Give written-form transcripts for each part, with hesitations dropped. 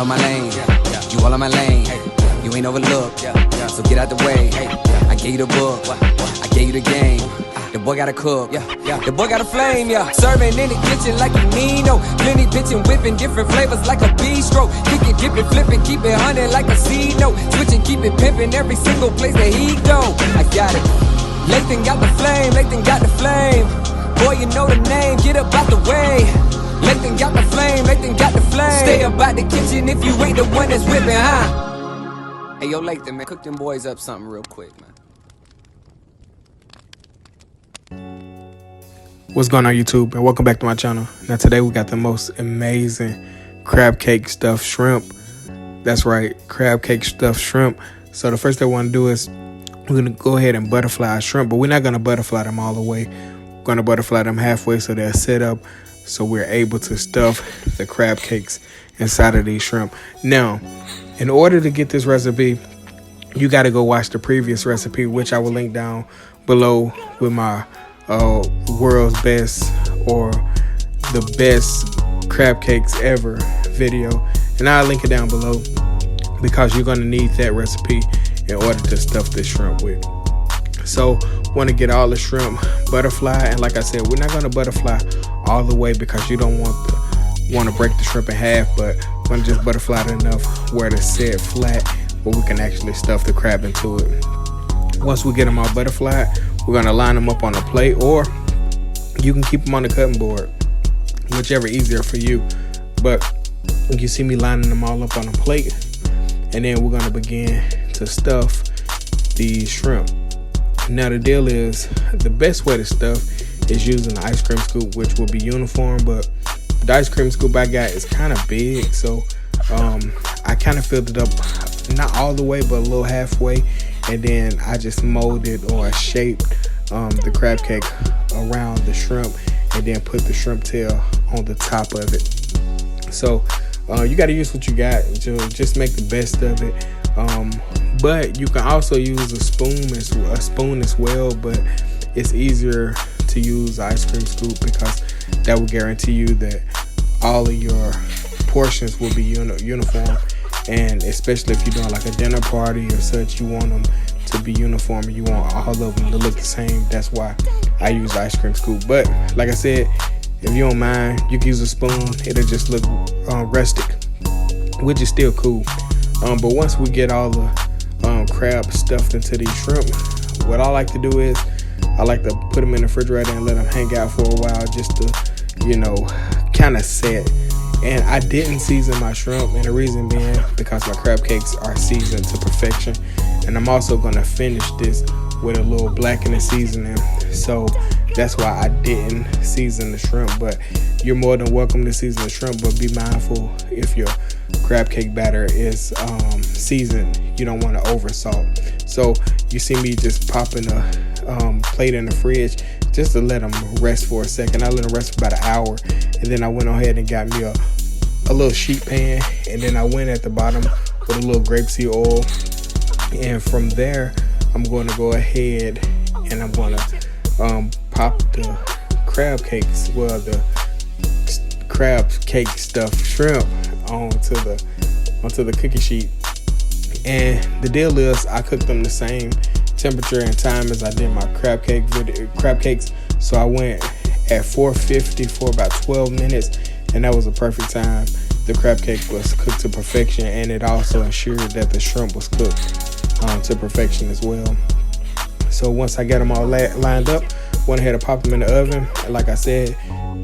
on my lane, you all on my lane. You ain't overlooked, so get out the way. I gave you the book, I gave you the game. The boy gotta cook, the boy got a flame, Serving in the kitchen like you Nino. Plenty pitching, whipping different flavors like a bistro. Kicking, dipping, flipping, keep it hunting like a C note. Switching, keep it pimping every single place that he go. I got it. Lathan got the flame, Lathan got the flame. Boy, you know the name, get up out the way. Lathan got the flame, Lathan got the flame. Stay up out the kitchen if you ain't the one that's whipping, huh? Hey, yo, Lathan, man, cook them boys up something real quick, man. What's going on, YouTube, and welcome back to my channel. Now today we got the most amazing crab cake stuffed shrimp. That's right, crab cake stuffed shrimp. So the first thing I want to do is we're going to go ahead and butterfly our shrimp, but we're not going to butterfly them all the way. We're going to butterfly them halfway so they're set up so we're able to stuff the crab cakes inside of these shrimp. Now, in order to get this recipe, you got to go watch the previous recipe, which I will link down below with my world's best or the best crab cakes ever video, and I'll link it down below because you're going to need that recipe in order to stuff this shrimp with. So want to get all the shrimp butterfly, and like I said, we're not going to butterfly all the way because you don't want to break the shrimp in half, but we're going to just butterfly it enough where it's set flat where we can actually stuff the crab into it. Once we get them all butterflied, we're going to line them up on a plate, or you can keep them on the cutting board, whichever easier for you. But you see me lining them all up on a plate, and then we're going to begin to stuff the shrimp. Now the deal is, the best way to stuff is using the ice cream scoop, which will be uniform, but the ice cream scoop I got is kind of big, so I kind of filled it up, not all the way, but a little halfway, and then I just molded or shaped the crab cake around the shrimp, and then put the shrimp tail on the top of it. So you got to use what you got to just make the best of it. But you can also use a spoon as well, but it's easier to use the ice cream scoop because that will guarantee you that all of your portions will be uniform. And especially if you're doing like a dinner party or such, you want them to be uniform and you want all of them to look the same. That's why I use the ice cream scoop. But like I said, if you don't mind, you can use a spoon. It'll just look rustic, which is still cool. But once we get all the crab stuffed into these shrimp, what I like to do is I like to put them in the refrigerator and let them hang out for a while just to, you know, kind of set. And I didn't season my shrimp, and the reason being because my crab cakes are seasoned to perfection. And I'm also going to finish this with a little blackening seasoning, so that's why I didn't season the shrimp. But you're more than welcome to season the shrimp, but be mindful if your crab cake batter is seasoned, you don't want to over salt. So you see me just popping a plate in the fridge just to let them rest for a second. I let them rest for about an hour, and then I went ahead and got me a little sheet pan, and then I went at the bottom with a little grapeseed oil, and from there I'm going to go ahead and I'm going to pop the crab cakes, well, the crab cake stuffed shrimp onto the cookie sheet. And the deal is I cooked them the same temperature and time as I did my crab cakes. So I went at 450 for about 12 minutes, and that was a perfect time. The crab cake was cooked to perfection, and it also ensured that the shrimp was cooked to perfection as well. So once I got them all lined up, went ahead and popped them in the oven. And like I said,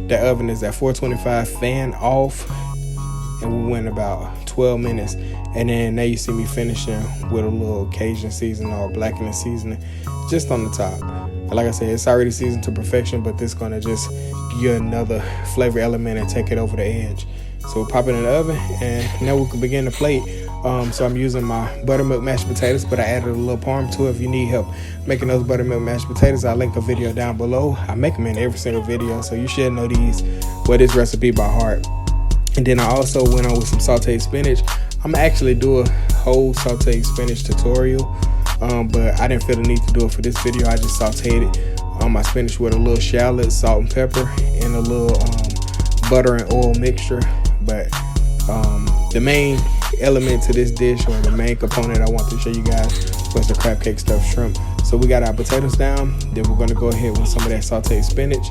the oven is at 425, fan off, and we went about 12 minutes. And then now you see me finishing with a little Cajun seasoning or blackening seasoning just on the top. And like I said, it's already seasoned to perfection, but this is gonna just give you another flavor element and take it over the edge. So we'll pop it in the oven, and now we can begin to plate. So I'm using my buttermilk mashed potatoes, but I added a little parm to it. If you need help making those buttermilk mashed potatoes, I'll link a video down below. I make them in every single video, so you should know this recipe by heart. And then I also went on with some sauteed spinach. I'm gonna actually do a whole sauteed spinach tutorial, but I didn't feel the need to do it for this video. I just sauteed it on my spinach with a little shallot, salt and pepper, and a little butter and oil mixture. But the main element to this dish, or the main component I want to show you guys, was the crab cake stuffed shrimp. So we got our potatoes down. Then we're gonna go ahead with some of that sauteed spinach.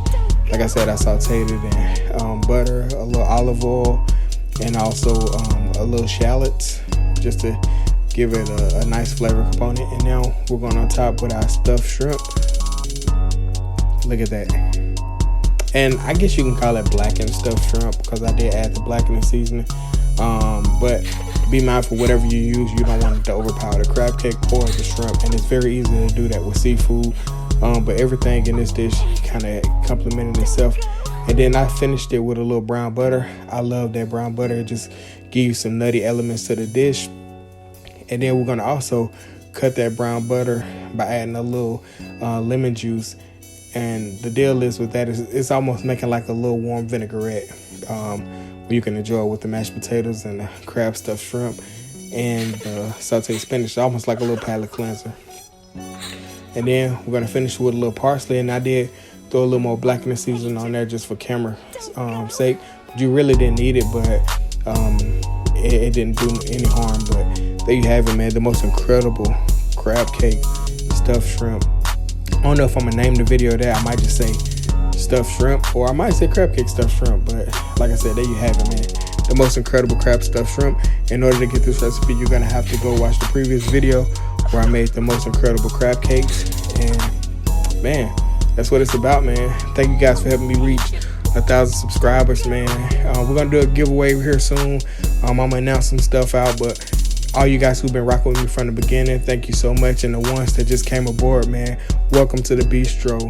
Like I said, I sauteed it in butter, a little olive oil, and also a little shallots, just to give it a nice flavor component. And now we're going on top with our stuffed shrimp. Look at that. And I guess you can call it blackened stuffed shrimp, because I did add the blackening seasoning. But be mindful, whatever you use, you don't want it to overpower the crab cake or the shrimp. And it's very easy to do that with seafood. But everything in this dish kind of complemented itself. And then I finished it with a little brown butter. I love that brown butter. It just gives you some nutty elements to the dish. And then we're going to also cut that brown butter by adding a little lemon juice. And the deal is with that is it's almost making like a little warm vinaigrette, where you can enjoy it with the mashed potatoes and the crab stuffed shrimp and the sauteed spinach, almost like a little palate cleanser. And then we're going to finish with a little parsley. And I did throw a little more blackening seasoning on there just for camera sake. You really didn't need it, but it didn't do any harm. But there you have it, man. The most incredible crab cake stuffed shrimp. I don't know if I'm going to name the video that. I might just say stuffed shrimp, or I might say crab cake stuffed shrimp. But like I said, there you have it, man. The most incredible crab stuffed shrimp. In order to get this recipe, you're going to have to go watch the previous video where I made the most incredible crab cakes. And man, that's what it's about, man. Thank you guys for helping me reach 1,000 subscribers, man. We're gonna do a giveaway here soon. I'm gonna announce some stuff out, but all you guys who've been rocking with me from the beginning, thank you so much. And the ones that just came aboard, man, welcome to the Bistro.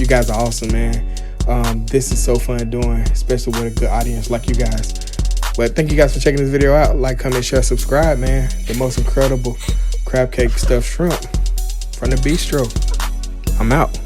You guys are awesome, man. This is so fun doing, especially with a good audience like you guys. But thank you guys for checking this video out. Like, comment, share, subscribe, man. The most incredible crab cake stuffed shrimp from the Bistro. I'm out.